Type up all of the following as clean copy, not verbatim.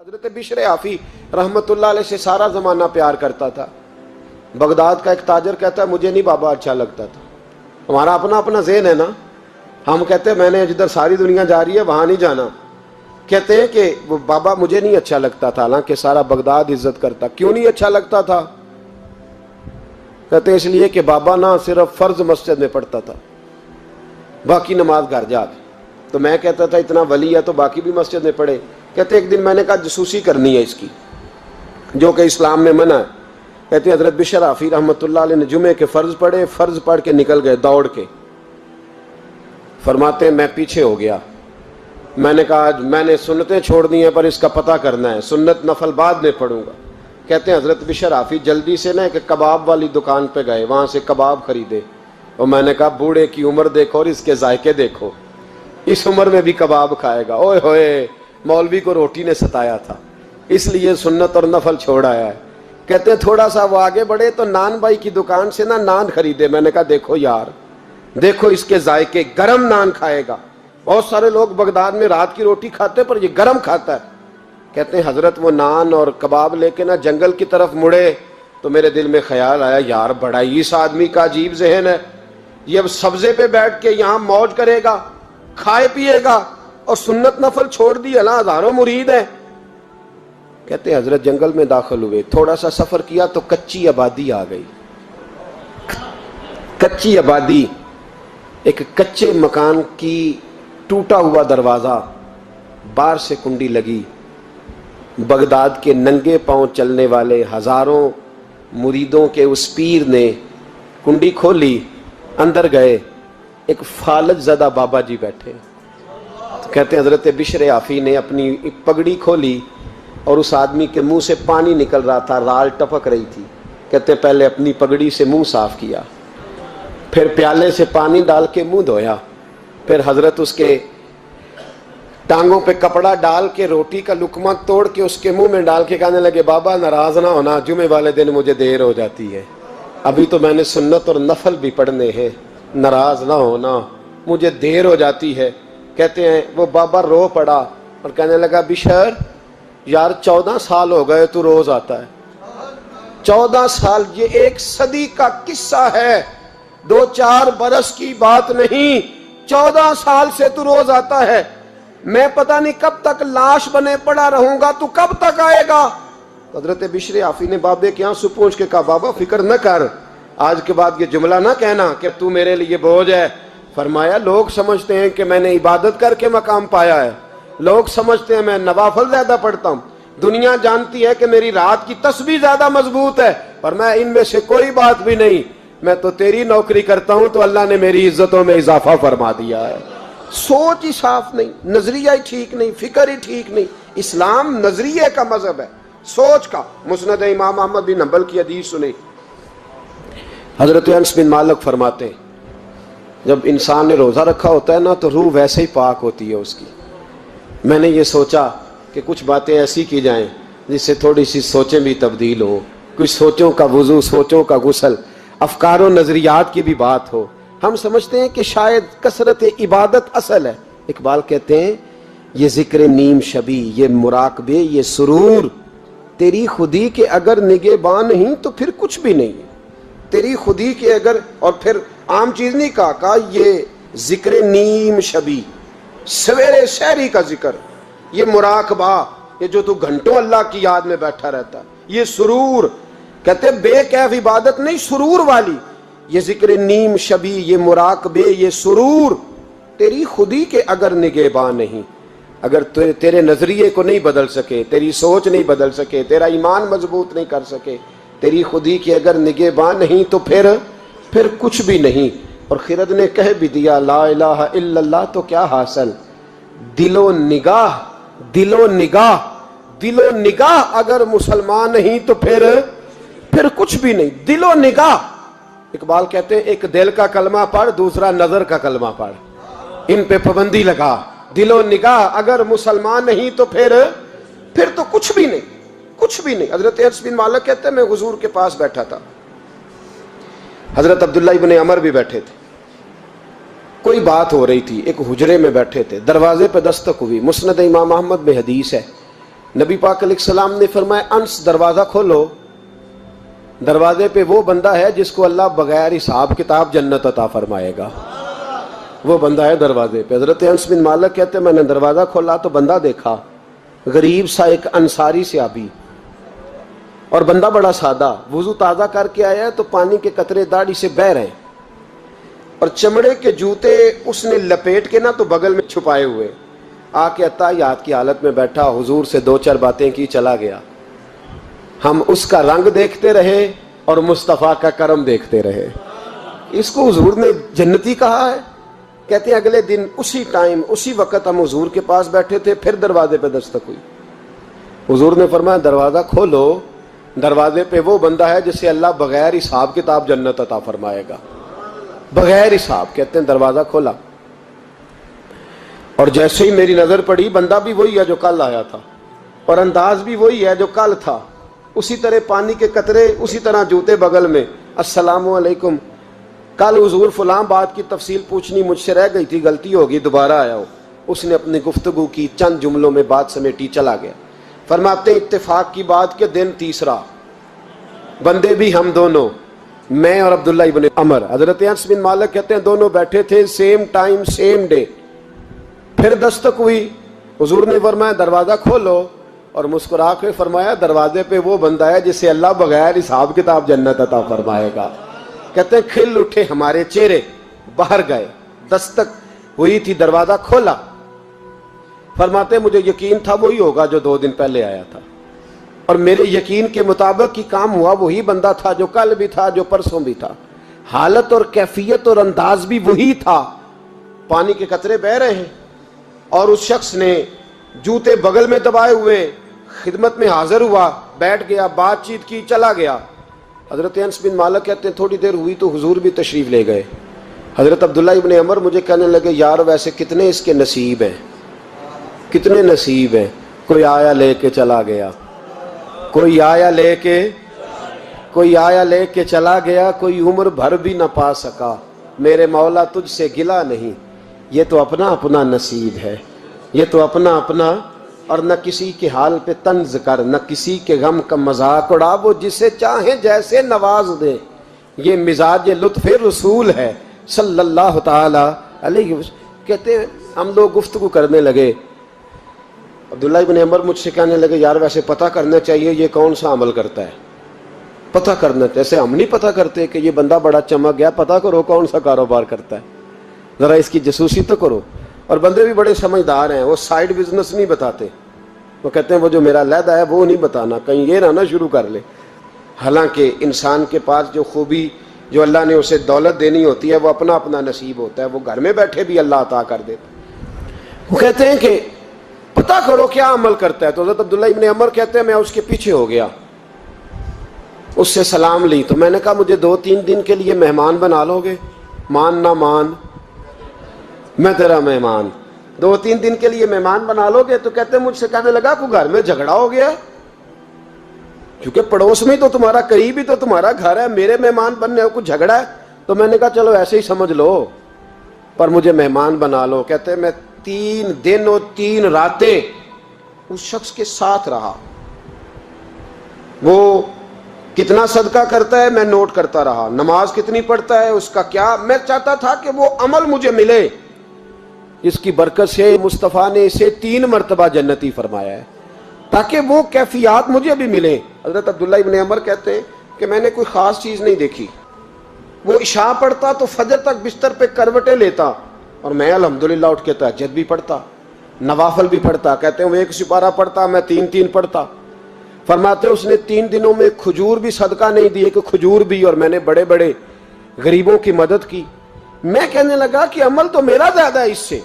حضرت بشر آفی رحمت اللہ علیہ سے سارا زمانہ پیار کرتا تھا۔ بغداد کا ایک تاجر کہتا ہے مجھے نہیں بابا اچھا لگتا تھا۔ ہمارا اپنا اپنا ذہن ہے نا، ہم کہتے ہیں میں نے جدھر ساری دنیا جا رہی ہے وہاں نہیں جانا، کہتے ہیں کہ وہ بابا مجھے نہیں اچھا لگتا تھا، حالانکہ سارا بغداد عزت کرتا۔ کیوں نہیں اچھا لگتا تھا؟ کہتے ہیں اس لیے کہ بابا نہ صرف فرض مسجد میں پڑھتا تھا، باقی نماز گھر جا کے۔ تو میں کہتا تھا اتنا ولی ہے تو باقی بھی مسجد میں پڑھے۔ کہتے ایک دن میں نے کہا جسوسی کرنی ہے اس کی، جو کہ اسلام میں منع ہے۔ کہتے حضرت بشر آفی رحمت اللہ علیہ نے جمعے کے فرض پڑھے، فرض پڑھ کے نکل گئے دوڑ کے۔ فرماتے ہیں میں پیچھے ہو گیا، میں نے کہا آج میں نے سنتیں چھوڑ دی ہیں پر اس کا پتہ کرنا ہے، سنت نفل بعد میں پڑھوں گا۔ کہتے ہیں حضرت بشر آفی جلدی سے نا ایک کباب والی دکان پہ گئے، وہاں سے کباب خریدے، اور میں نے کہا بوڑھے کی عمر دیکھو اور اس کے ذائقے دیکھو، اس عمر میں بھی کباب کھائے گا۔ اوئے ہوئے، مولوی کو روٹی نے ستایا تھا، اس لیے سنت اور نفل چھوڑ آیا ہے۔ کہتے ہیں تھوڑا سا وہ آگے بڑھے تو نان بھائی کی دکان سے نا نان خریدے۔ میں نے کہا دیکھو یار، دیکھو اس کے ذائقے، گرم نان کھائے گا۔ بہت سارے لوگ بغداد میں رات کی روٹی کھاتے پر یہ گرم کھاتا ہے۔ کہتے ہیں حضرت وہ نان اور کباب لے کے نا جنگل کی طرف مڑے تو میرے دل میں خیال آیا یار بڑا ہی اس آدمی کا عجیب ذہن ہے، یہ اب سبزے پہ بیٹھ کے یہاں موج کرے گا، کھائے پیے گا، اور سنت نفل چھوڑ دی، اللہ ہزاروں مرید ہیں۔ کہتے ہیں حضرت جنگل میں داخل ہوئے، تھوڑا سا سفر کیا تو کچی آبادی آ گئی۔ کچی آبادی، ایک کچے مکان کی ٹوٹا ہوا دروازہ، باہر سے کنڈی لگی۔ بغداد کے ننگے پاؤں چلنے والے ہزاروں مریدوں کے اس پیر نے کنڈی کھولی، اندر گئے، ایک فالج زدہ بابا جی بیٹھے۔ کہتے ہیں حضرت بشر آفی نے اپنی پگڑی کھولی اور اس آدمی کے منہ سے پانی نکل رہا تھا، رال ٹپک رہی تھی۔ کہتے ہیں پہلے اپنی پگڑی سے منہ صاف کیا، پھر پیالے سے پانی ڈال کے منہ دھویا، پھر حضرت اس کے ٹانگوں پہ کپڑا ڈال کے روٹی کا لقمہ توڑ کے اس کے منہ میں ڈال کے کہنے لگے بابا ناراض نہ ہونا، جمعے والے دن مجھے دیر ہو جاتی ہے، ابھی تو میں نے سنت اور نفل بھی پڑھنے ہیں، ناراض نہ ہونا، مجھے دیر ہو جاتی ہے۔ کہتے ہیں وہ بابا رو پڑا اور کہنے لگا بشر یار 14 سال ہو گئے تو روز آتا ہے، 14 سال، یہ ایک صدی کا قصہ ہے، 2-4 برس کی بات نہیں، 14 سال سے تو روز آتا ہے، میں پتہ نہیں کب تک لاش بنے پڑا رہوں گا، تو کب تک آئے گا؟ حضرت بشر آفی نے بابے کے آنسو پوچھ کے کہا بابا فکر نہ کر، آج کے بعد یہ جملہ نہ کہنا کہ تو میرے لیے بوجھ ہے۔ فرمایا لوگ سمجھتے ہیں کہ میں نے عبادت کر کے مقام پایا ہے، لوگ سمجھتے ہیں میں نوافل زیادہ پڑھتا ہوں، دنیا جانتی ہے کہ میری رات کی تسبیح زیادہ مضبوط ہے، پر میں ان میں سے کوئی بات بھی نہیں، میں تو تیری نوکری کرتا ہوں تو اللہ نے میری عزتوں میں اضافہ فرما دیا ہے۔ سوچ ہی صاف نہیں، نظریہ ہی ٹھیک نہیں، فکر ہی ٹھیک نہیں۔ اسلام نظریے کا مذہب ہے، سوچ کا۔ مسند امام احمد بن حنبل کی حدیث سنی، حضرت انس بن مالک فرماتے ہیں جب انسان نے روزہ رکھا ہوتا ہے نا تو روح ویسے ہی پاک ہوتی ہے اس کی۔ میں نے یہ سوچا کہ کچھ باتیں ایسی کی جائیں جس سے تھوڑی سی سوچیں بھی تبدیل ہو، کچھ سوچوں کا وضو، سوچوں کا غسل، افکار و نظریات کی بھی بات ہو۔ ہم سمجھتے ہیں کہ شاید کثرت عبادت اصل ہے۔ اقبال کہتے ہیں یہ ذکر نیم شبی، یہ مراقبے، یہ سرور، تیری خودی کے اگر نگہباں نہیں تو پھر کچھ بھی نہیں ہے، تیری خودی کے اگر، اور پھر عام چیز نہیں کہا یہ ذکر نیم شبی، سویرے سحری کا ذکر، یہ مراقبہ، یہ جو تو گھنٹوں اللہ کی یاد میں بیٹھا رہتا، یہ سرور، کہتے بے کیف عبادت نہیں، سرور والی، یہ ذکر نیم شبی، یہ مراقبے، یہ سرور، تیری خودی کے اگر نگہباں نہیں، اگر تیرے نظریے کو نہیں بدل سکے، تیری سوچ نہیں بدل سکے، تیرا ایمان مضبوط نہیں کر سکے، تیری خودی کے اگر نگہباں نہیں تو پھر کچھ بھی نہیں۔ اور خرد نے کہہ بھی دیا لا الہ الا اللہ تو کیا حاصل، دل و نگاہ، دل و نگاہ، دل و نگاہ اگر مسلمان نہیں تو پھر کچھ بھی نہیں، دل و نگاہ۔ اقبال کہتے ہیں ایک دل کا کلمہ پڑھ، دوسرا نظر کا کلمہ پڑھ، ان پہ پابندی لگا۔ دل و نگاہ اگر مسلمان نہیں تو پھر تو کچھ بھی نہیں، کچھ بھی نہیں۔ حضرت انس بن مالک کہتے ہیں میں حضور کے پاس بیٹھا تھا، حضرت عبداللہ ابن عمر بھی بیٹھے تھے، کوئی بات ہو رہی تھی، ایک حجرے میں بیٹھے تھے، دروازے پہ دستک ہوئی۔ مسند امام احمد میں حدیث ہے نبی پاک علیہ السلام نے فرمایا انس دروازہ کھولو، دروازے پہ وہ بندہ ہے جس کو اللہ بغیر حساب کتاب جنت عطا فرمائے گا، وہ بندہ ہے دروازے پہ۔ حضرت انس بن مالک کہتے ہیں میں نے دروازہ کھولا تو بندہ دیکھا، غریب سا ایک انصاری صحابی، اور بندہ بڑا سادہ، وضو تازہ کر کے آیا ہے تو پانی کے قطرے داڑھی سے بہہ رہے ہیں، اور چمڑے کے جوتے اس نے لپیٹ کے نا تو بغل میں چھپائے ہوئے، آ کے اتحیات کی حالت میں بیٹھا، حضور سے دو چار باتیں کی، چلا گیا۔ ہم اس کا رنگ دیکھتے رہے اور مصطفیٰ کا کرم دیکھتے رہے۔ اس کو حضور نے جنتی کہا ہے۔ کہتے ہیں اگلے دن اسی ٹائم اسی وقت ہم حضور کے پاس بیٹھے تھے، پھر دروازے پہ دستک ہوئی، حضور نے فرمایا دروازہ کھولو، دروازے پہ وہ بندہ ہے جسے اللہ بغیر حساب کتاب جنت عطا فرمائے گا، بغیر حساب۔ کہتے ہیں دروازہ کھولا، اور جیسے ہی میری نظر پڑی، بندہ بھی وہی ہے جو کل آیا تھا، اور انداز بھی وہی ہے جو کل تھا، اسی طرح پانی کے قطرے، اسی طرح جوتے بغل میں، السلام علیکم، کل حضور فلاں بات کی تفصیل پوچھنی مجھ سے رہ گئی تھی، غلطی ہوگی، دوبارہ آیا ہو۔ اس نے اپنی گفتگو کی، چند جملوں میں بات سمیٹی، چلا گیا۔ فرماتے ہیں اتفاق کی بات کہ دن تیسرا، بندے بھی ہم دونوں، میں اور عبداللہ ابن عمر۔ حضرت انس بن مالک کہتے ہیں دونوں بیٹھے تھے، سیم ٹائم سیم ڈے۔ پھر دستک ہوئی، حضور نے فرمایا دروازہ کھولو، اور مسکرا کے فرمایا دروازے پہ وہ بندہ ہے جسے اللہ بغیر حساب کتاب جنت عطا فرمائے گا۔ کہتے ہیں کھل اٹھے ہمارے چہرے، باہر گئے، دستک ہوئی تھی، دروازہ کھولا۔ فرماتے مجھے یقین تھا وہی ہوگا جو 2 دن پہلے آیا تھا، اور میرے یقین کے مطابق ہی کام ہوا، وہی بندہ تھا جو کل بھی تھا، جو پرسوں بھی تھا، حالت اور کیفیت اور انداز بھی وہی تھا۔ پانی کے قطرے بہ رہے ہیں، اور اس شخص نے جوتے بغل میں دبائے ہوئے خدمت میں حاضر ہوا، بیٹھ گیا، بات چیت کی، چلا گیا۔ حضرت انس بن مالک کہتے ہیں تھوڑی دیر ہوئی تو حضور بھی تشریف لے گئے۔ حضرت عبداللہ ابن عمر مجھے کہنے لگے یار ویسے کتنے اس کے نصیب ہیں، کتنے نصیب ہیں، کوئی آیا لے کے چلا گیا، کوئی آیا لے کے چلا گیا، کوئی عمر بھر بھی نہ پا سکا، میرے مولا تجھ سے گلا نہیں۔ یہ تو اپنا اپنا نصیب ہے، یہ تو اپنا اپنا، اور نہ کسی کے حال پہ طنز کر، نہ کسی کے غم کا مذاق اڑا، وہ جسے چاہے جیسے نواز دے، یہ مزاج لطف رسول ہے صلی اللہ تعالی علیہ وسلم۔ کہتے ہیں ہم لوگ گفتگو کرنے لگے، عبداللہ ابن عمر مجھ سے کہنے لگے یار ویسے پتہ کرنا چاہیے یہ کون سا عمل کرتا ہے، پتہ کرنا، ایسے ہم نہیں پتہ کرتے کہ یہ بندہ بڑا چمک گیا، پتہ کرو کون سا کاروبار کرتا ہے، ذرا اس کی جاسوسی تو کرو۔ اور بندے بھی بڑے سمجھدار ہیں، وہ سائیڈ بزنس نہیں بتاتے، وہ کہتے ہیں وہ جو میرا علیحدہ ہے وہ نہیں بتانا، کہیں یہ نہ شروع کر لے۔ حالانکہ انسان کے پاس جو خوبی، جو اللہ نے اسے دولت دینی ہوتی ہے، وہ اپنا اپنا نصیب ہوتا ہے، وہ گھر میں بیٹھے بھی اللہ عطا کر دیتا۔ وہ کہتے ہیں کہ پتہ کرو کیا عمل کرتا ہے۔ تو حضرت عبداللہ ابن عمر کہتے ہیں میں اس کے پیچھے ہو گیا، اس سے سلام لی، تو میں نے کہا مجھے 2-3 دن کے لیے مہمان بنا لو گے؟ مان نہ مان، میں تیرا مہمان، 2-3 دن کے لیے مہمان بنا لو گے؟ تو کہتے ہیں مجھ سے کہنے لگا کوئی گھر میں جھگڑا ہو گیا، کیونکہ پڑوس میں تو تمہارا، قریب ہی تو تمہارا گھر ہے، میرے مہمان بننے ہو، کچھ جھگڑا ہے؟ تو میں نے کہا چلو ایسے ہی سمجھ لو، پر مجھے مہمان بنا لو۔ کہتے ہیں میں 3 دن اور 3 راتیں اس شخص کے ساتھ رہا، وہ کتنا صدقہ کرتا ہے میں نوٹ کرتا رہا، نماز کتنی پڑھتا ہے، اس کا کیا، میں چاہتا تھا کہ وہ عمل مجھے ملے۔ اس کی برکت سے مصطفیٰ نے اسے 3 مرتبہ جنتی فرمایا ہے تاکہ وہ کیفیات مجھے بھی ملیں۔ حضرت عبداللہ ابن عمر کہتے ہیں کہ میں نے کوئی خاص چیز نہیں دیکھی، وہ عشاء پڑھتا تو فجر تک بستر پہ کروٹیں لیتا، اور میں الحمدللہ اٹھ کے تہجد بھی پڑھتا، نوافل بھی پڑھتا۔ کہتے ہیں وہ 1 سپارہ پڑھتا، میں 3 پڑھتا۔ فرماتے اس نے 3 دنوں میں کھجور بھی صدقہ نہیں دیے کہ کھجور بھی، اور میں نے بڑے بڑے غریبوں کی مدد کی۔ میں کہنے لگا کہ عمل تو میرا زیادہ ہے اس سے،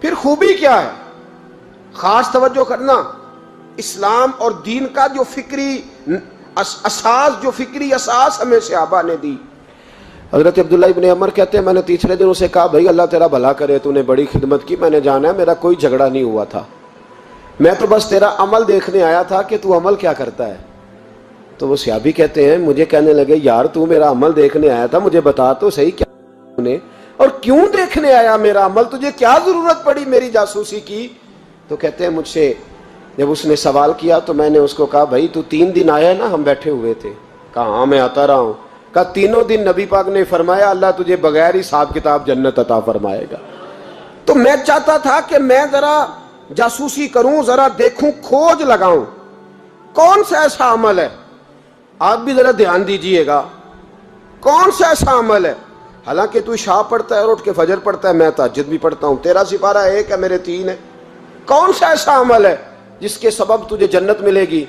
پھر خوبی کیا ہے؟ خاص توجہ کرنا، اسلام اور دین کا جو فکری اساس ہمیں صحابہ نے دی۔ حضرت عبداللہ ابن عمر کہتے ہیں میں نے تیسرے دن اسے کہا بھائی اللہ تیرا بھلا کرے، تو نے بڑی خدمت کی، میں نے جانا ہے، میرا کوئی جھگڑا نہیں ہوا تھا، میں تو بس تیرا عمل دیکھنے آیا تھا کہ تو عمل کیا کرتا ہے۔ تو وہ صحابی کہتے ہیں مجھے کہنے لگے یار تو میرا عمل دیکھنے آیا تھا، مجھے بتا تو صحیح کیا نے، اور کیوں دیکھنے آیا میرا عمل، تجھے کیا ضرورت پڑی میری جاسوسی کی؟ تو کہتے ہیں مجھ سے جب اس نے سوال کیا تو میں نے اس کو کہا بھائی تو 3 دن آیا نا ہم بیٹھے ہوئے تھے؟ کہا ہاں میں آتا رہا ہوں۔ کہا 3 دن نبی پاک نے فرمایا اللہ تجھے بغیر حساب کتاب جنت عطا فرمائے گا۔ تو میں چاہتا تھا کہ میں ذرا جاسوسی کروں، ذرا دیکھوں، کھوج لگاؤں کون سا ایسا عمل ہے، آپ بھی ذرا دھیان دیجئے گا، کون سا ایسا عمل ہے، حالانکہ تو عشاء پڑھتا ہے اور اٹھ کے فجر پڑھتا ہے، میں تہجد بھی پڑھتا ہوں، تیرا سپارہ 1 ہے میرے 3 ہے، کون سا ایسا عمل ہے جس کے سبب تجھے جنت ملے گی؟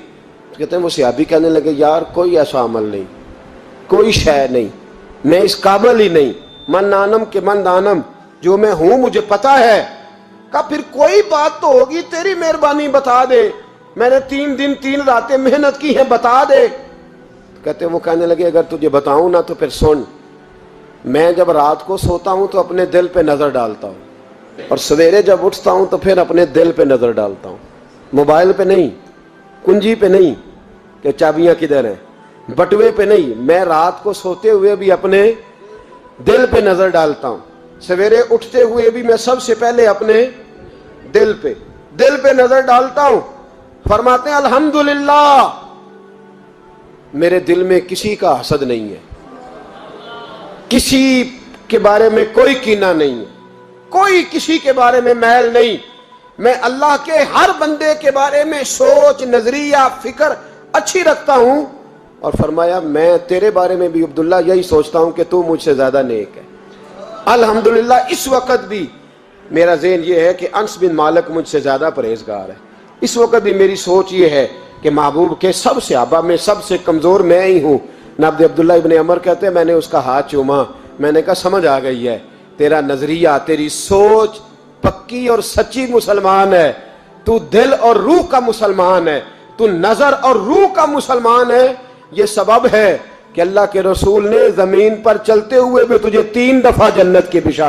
کہتے ہیں وہ صحابی کہنے لگے یار کوئی ایسا عمل نہیں، کوئی شے نہیں، میں اس قابل ہی نہیں، من آنم کے من دانم، جو میں ہوں مجھے پتا ہے۔ کہا پھر کوئی بات تو ہوگی، تیری مہربانی بتا دے، میں نے 3 دن 3 راتیں محنت کی ہیں، بتا دے۔ کہتے ہیں وہ کہنے لگے اگر تجھے بتاؤں نا تو پھر سن، میں جب رات کو سوتا ہوں تو اپنے دل پہ نظر ڈالتا ہوں، اور سویرے جب اٹھتا ہوں تو پھر اپنے دل پہ نظر ڈالتا ہوں، موبائل پہ نہیں، کنجی پہ نہیں کہ چابیاں کدھر ہیں، بٹوے پہ نہیں، میں رات کو سوتے ہوئے بھی اپنے دل پہ نظر ڈالتا ہوں، سویرے اٹھتے ہوئے بھی میں سب سے پہلے اپنے دل پہ نظر ڈالتا ہوں۔ فرماتے ہیں الحمدللہ میرے دل میں کسی کا حسد نہیں ہے، کسی کے بارے میں کوئی کینہ نہیں ہے، کوئی کسی کے بارے میں میل نہیں، میں اللہ کے ہر بندے کے بارے میں سوچ، نظریہ، فکر اچھی رکھتا ہوں۔ اور فرمایا میں تیرے بارے میں بھی عبداللہ یہی سوچتا ہوں کہ تو مجھ سے زیادہ نیک ہے۔ الحمدللہ اس وقت بھی میرا ذہن یہ ہے کہ انس بن مالک مجھ سے زیادہ پرہیزگار ہے، اس وقت بھی میری سوچ یہ ہے کہ محبوب کے سب صحابہ میں سب سے کمزور میں ہی ہوں۔ نبی عبداللہ ابن عمر کہتے ہیں میں نے اس کا ہاتھ چوما، میں نے کہا سمجھ آ گئی ہے، تیرا نظریہ، تیری سوچ پکی اور سچی مسلمان ہے، تو دل اور روح کا مسلمان ہے، تو نظر اور روح کا مسلمان ہے۔ یہ سبب ہے کہ اللہ کے رسول نے زمین پر چلتے ہوئے بھی تجھے 3 دفعہ جنت کی بشارت